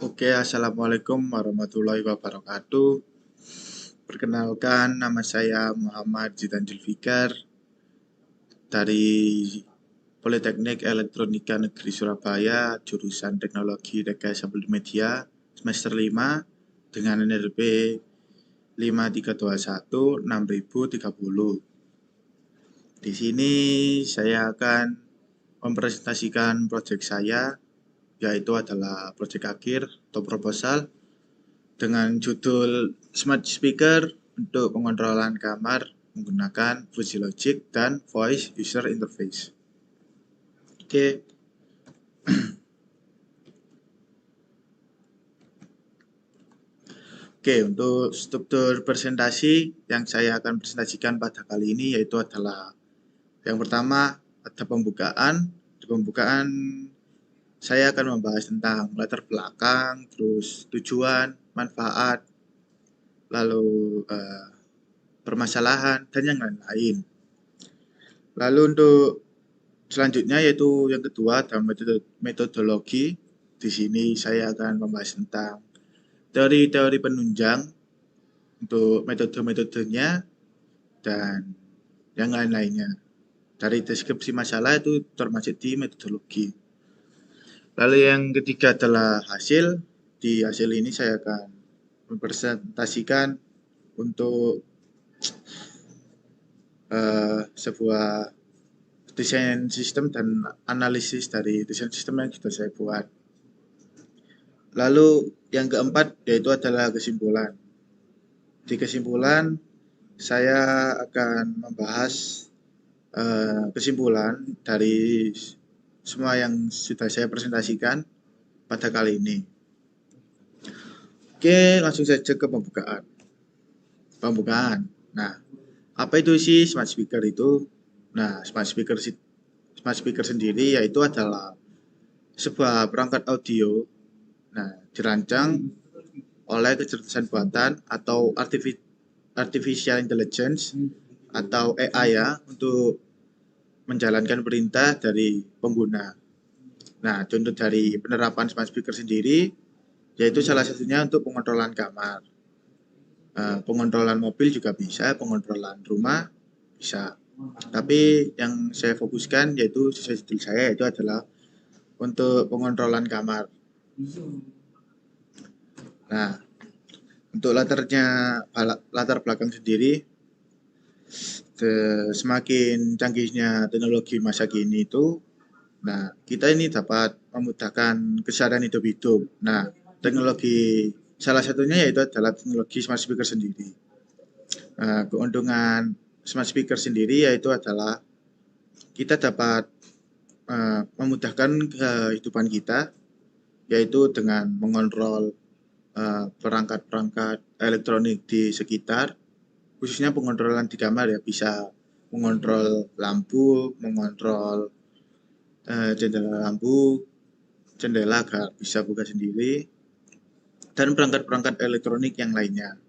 Oke, assalamualaikum warahmatullahi wabarakatuh. Perkenalkan, nama saya Muhammad Zidan Julfikar dari Politeknik Elektronika Negeri Surabaya, jurusan Teknologi Rekayasa Multimedia, semester 5 dengan NRB 5321-6030. Di sini saya akan mempresentasikan proyek saya, yaitu adalah proyek akhir atau proposal dengan judul Smart Speaker untuk pengontrolan kamar menggunakan Fuji Logic dan Voice User Interface. Oke. Oke, untuk struktur presentasi yang saya akan presentasikan pada kali ini yaitu adalah yang pertama ada pembukaan. Di pembukaan saya akan membahas tentang latar belakang, terus tujuan, manfaat, lalu permasalahan, dan yang lain-lain. Lalu untuk selanjutnya yaitu yang kedua adalah metodologi. Di sini saya akan membahas tentang teori-teori penunjang untuk metode-metodenya dan yang lain-lainnya. Dari deskripsi masalah itu termasuk di metodologi. Lalu yang ketiga adalah hasil. Di hasil ini saya akan mempresentasikan untuk sebuah desain sistem dan analisis dari desain sistem yang sudah saya buat. Lalu yang keempat yaitu adalah kesimpulan. Di kesimpulan saya akan membahas kesimpulan dari semua yang sudah saya presentasikan pada kali ini. Oke, langsung saja ke pembukaan. Nah, apa itu sih smart speaker itu? Nah, smart speaker sendiri yaitu adalah sebuah perangkat audio dirancang oleh kecerdasan buatan atau artificial intelligence atau AI ya untuk menjalankan perintah dari pengguna. Nah, contoh dari penerapan smart speaker sendiri yaitu salah satunya untuk pengontrolan kamar. Pengontrolan mobil juga bisa, pengontrolan rumah bisa. Tapi yang saya fokuskan yaitu sesuai judul saya yaitu adalah untuk pengontrolan kamar. Nah, untuk latar belakang sendiri, semakin canggihnya teknologi masa kini itu, nah kita ini dapat memudahkan keseharian hidup. Nah, teknologi salah satunya yaitu adalah teknologi smart speaker sendiri. Keuntungan smart speaker sendiri yaitu adalah kita dapat memudahkan kehidupan kita, yaitu dengan mengontrol perangkat-perangkat elektronik di sekitar, khususnya pengontrolan di kamar ya, bisa mengontrol lampu, mengontrol jendela lampu, jendela agar bisa buka sendiri, dan perangkat-perangkat elektronik yang lainnya.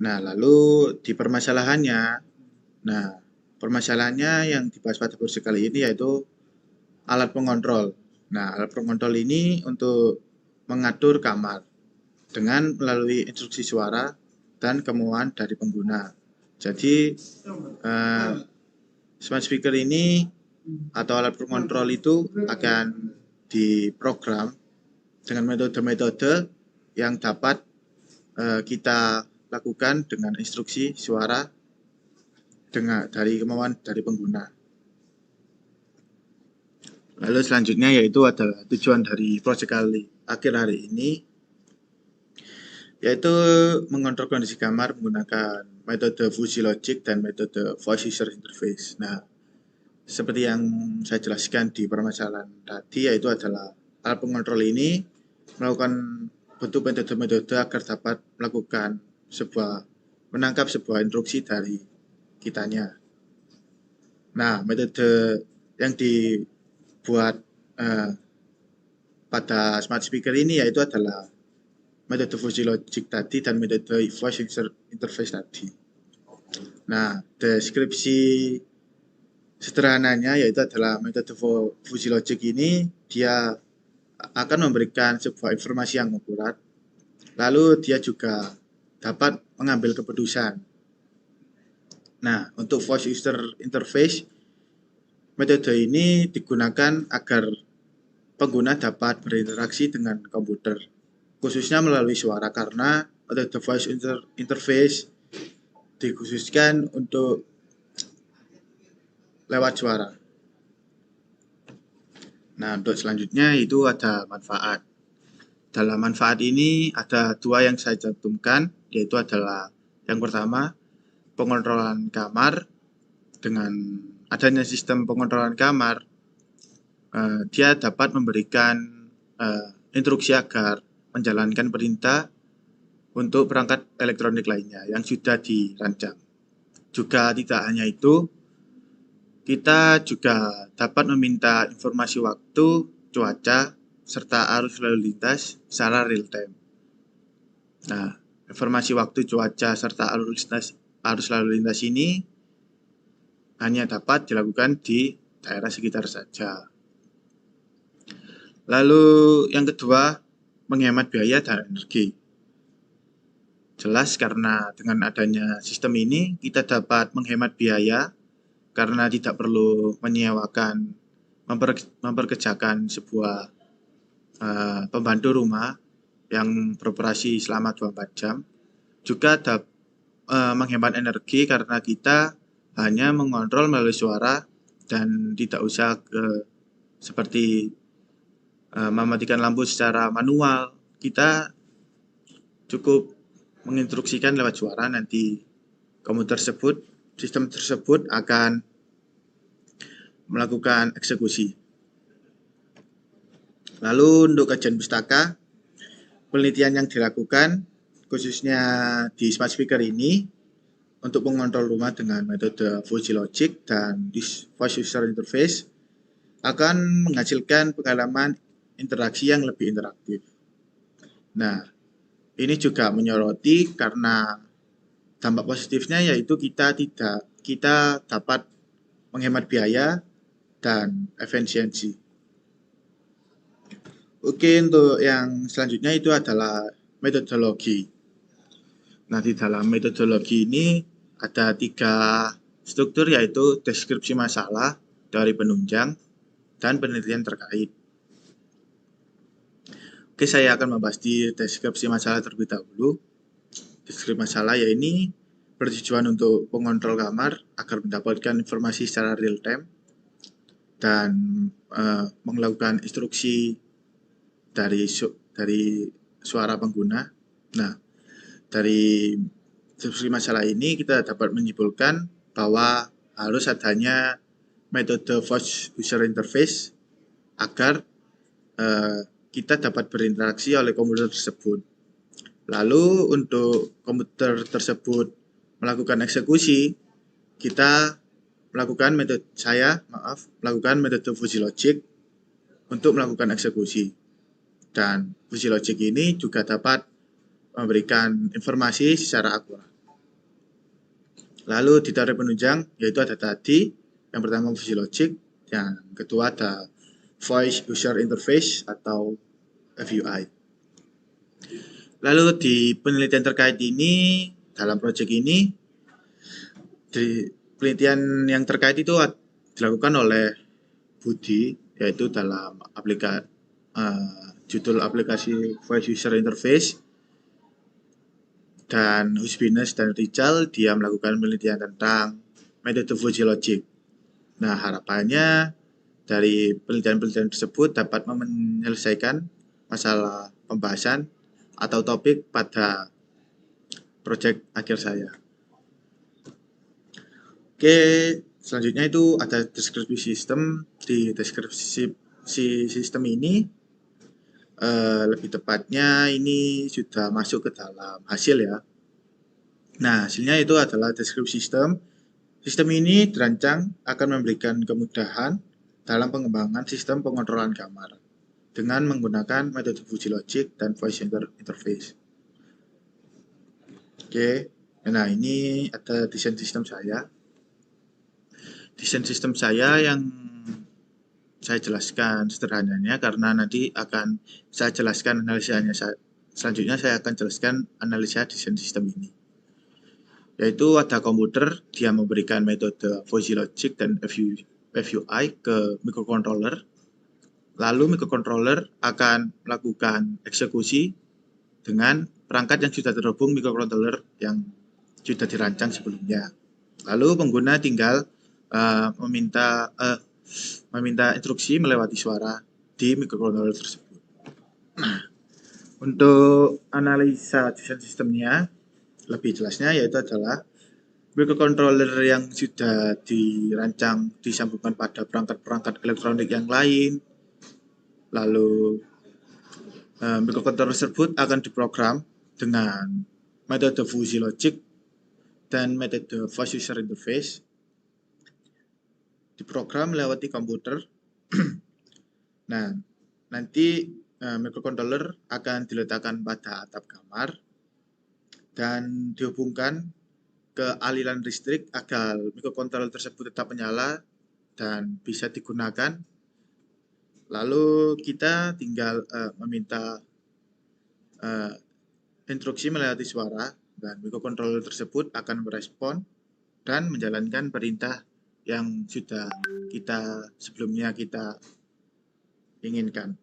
Nah, lalu di permasalahannya yang dibahas pada kursus kali ini yaitu alat pengontrol. Nah, alat pengontrol ini untuk mengatur kamar dengan melalui instruksi suara dan kemauan dari pengguna. Jadi, smart speaker ini atau alat pengontrol itu akan diprogram dengan metode-metode yang dapat kita lakukan dengan instruksi suara dari kemauan dari pengguna. Lalu selanjutnya yaitu adalah tujuan dari proyek akhir hari ini, yaitu mengontrol kondisi kamar menggunakan metode Fuji Logic dan metode Voice User Interface. Nah, seperti yang saya jelaskan di permasalahan tadi, yaitu adalah alat pengontrol ini melakukan bentuk metode-metode agar dapat menangkap sebuah instruksi dari kitanya. Nah, metode yang dibuat pada smart speaker ini yaitu adalah metode Fuji Logic tadi dan metode Voice User Interface tadi. Nah, deskripsi sederhananya yaitu adalah metode Fuji Logic ini dia akan memberikan sebuah informasi yang akurat. Lalu dia juga dapat mengambil keputusan. Nah, untuk voice user interface, metode ini digunakan agar pengguna dapat berinteraksi dengan komputer, khususnya melalui suara karena metode voice interface dikhususkan untuk lewat suara. Nah, untuk selanjutnya itu ada manfaat. Dalam manfaat ini ada dua yang saya cantumkan, yaitu adalah yang pertama, pengontrolan kamar. Dengan adanya sistem pengontrolan kamar, dia dapat memberikan instruksi agar menjalankan perintah untuk perangkat elektronik lainnya yang sudah dirancang. Juga tidak hanya itu, kita juga dapat meminta informasi waktu, cuaca, serta arus lalu lintas secara real time. Nah, informasi waktu, cuaca, serta arus lalu lintas ini hanya dapat dilakukan di daerah sekitar saja. Lalu yang kedua, menghemat biaya dan energi. Jelas karena dengan adanya sistem ini kita dapat menghemat biaya karena tidak perlu menyewakan, memperkerjakan sebuah pembantu rumah yang beroperasi selama 24 jam. Juga menghemat energi karena kita hanya mengontrol melalui suara dan tidak usah seperti mematikan lampu secara manual. Kita cukup menginstruksikan lewat suara, nanti sistem tersebut akan melakukan eksekusi. Lalu untuk kajian pustaka, penelitian yang dilakukan khususnya di smart speaker ini untuk mengontrol rumah dengan metode Fuzzy Logic dan voice user interface akan menghasilkan pengalaman interaksi yang lebih interaktif. Nah, ini juga menyoroti karena dampak positifnya yaitu kita dapat menghemat biaya dan efisiensi. Oke, untuk yang selanjutnya itu adalah metodologi. Nah, di dalam metodologi ini ada 3 struktur, yaitu deskripsi masalah, teori penunjang, dan penelitian terkait. Oke, saya akan membahas di deskripsi masalah terlebih dahulu. Deskripsi masalah ya ini bertujuan untuk pengontrol kamar agar mendapatkan informasi secara real time dan melakukan instruksi dari suara pengguna. Nah, dari deskripsi masalah ini kita dapat menyimpulkan bahwa harus adanya metode voice user interface agar kita dapat berinteraksi oleh komputer tersebut. Lalu untuk komputer tersebut melakukan eksekusi, kita melakukan metode Fuzzy Logic untuk melakukan eksekusi. Dan Fuzzy Logic ini juga dapat memberikan informasi secara akurat. Lalu di teori penunjang, yaitu ada tadi, yang pertama Fuzzy Logic, yang kedua ada Voice User Interface atau VUI. Lalu di penelitian terkait ini, dalam proyek ini, penelitian yang terkait itu dilakukan oleh Budi, yaitu dalam judul aplikasi Voice User Interface, dan Husbinus dan Rizal dia melakukan penelitian tentang metode Fuzzy Logic. Nah, harapannya dari penelitian-penelitian tersebut dapat menyelesaikan masalah pembahasan atau topik pada proyek akhir saya. Oke, selanjutnya itu ada deskripsi sistem. Di deskripsi sistem ini lebih tepatnya ini sudah masuk ke dalam hasil ya. Nah, hasilnya itu adalah deskripsi sistem. Sistem ini dirancang akan memberikan kemudahan dalam pengembangan sistem pengontrolan kamar dengan menggunakan metode Fuzzy Logic dan Voice Interface. Oke, nah ini ada desain sistem saya. Desain sistem saya yang saya jelaskan sederhananya karena nanti akan saya jelaskan analisanya. Selanjutnya saya akan jelaskan analisa desain sistem ini. Yaitu ada komputer, dia memberikan metode fuzzy logic dan FUI ke microcontroller. Lalu microcontroller akan melakukan eksekusi dengan perangkat yang sudah terhubung microcontroller yang sudah dirancang sebelumnya. Lalu pengguna tinggal meminta instruksi melewati suara di microcontroller tersebut. Nah, untuk analisa desain sistemnya lebih jelasnya yaitu adalah microcontroller yang sudah dirancang disambungkan pada perangkat-perangkat elektronik yang lain. Lalu microcontroller tersebut akan diprogram dengan metode fuzzy logic dan metode fast user interface. Diprogram melewati komputer. Nah, nanti microcontroller akan diletakkan pada atap kamar dan dihubungkan ke aliran listrik agar microcontroller tersebut tetap menyala dan bisa digunakan. Lalu kita tinggal meminta instruksi melewati suara dan microcontroller tersebut akan merespon dan menjalankan perintah yang sudah sebelumnya kita inginkan.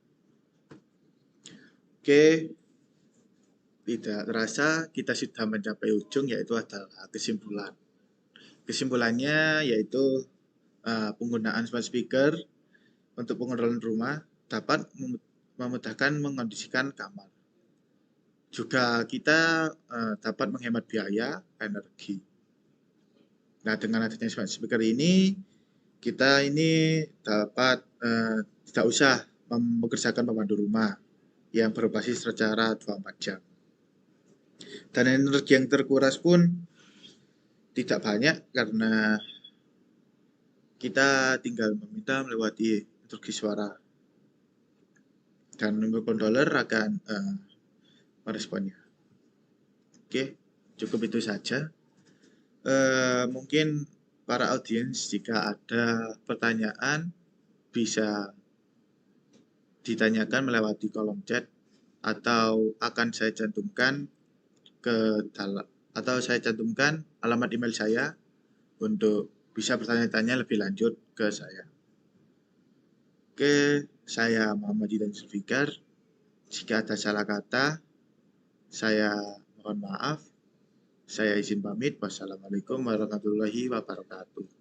Oke, tidak terasa kita sudah mencapai ujung, yaitu adalah kesimpulan. Kesimpulannya yaitu penggunaan smart speaker untuk pengontrolan rumah dapat memudahkan mengondisikan kamar. Juga kita dapat menghemat biaya energi. Nah, dengan adanya smart speaker ini, kita ini dapat tidak usah mengerjakan pemandu rumah yang berbasis secara 24 jam. Dan energi yang terkuras pun tidak banyak karena kita tinggal meminta melewati instruksi suara. Dan microcontroller akan meresponnya. Oke, cukup itu saja. Mungkin para audiens jika ada pertanyaan bisa ditanyakan melewati kolom chat atau akan saya cantumkan alamat email saya untuk bisa bertanya-tanya lebih lanjut ke saya. Oke, saya Muhammad Jidan Zulfikar. Jika ada salah kata, saya mohon maaf. Saya izin pamit. Wassalamualaikum warahmatullahi wabarakatuh.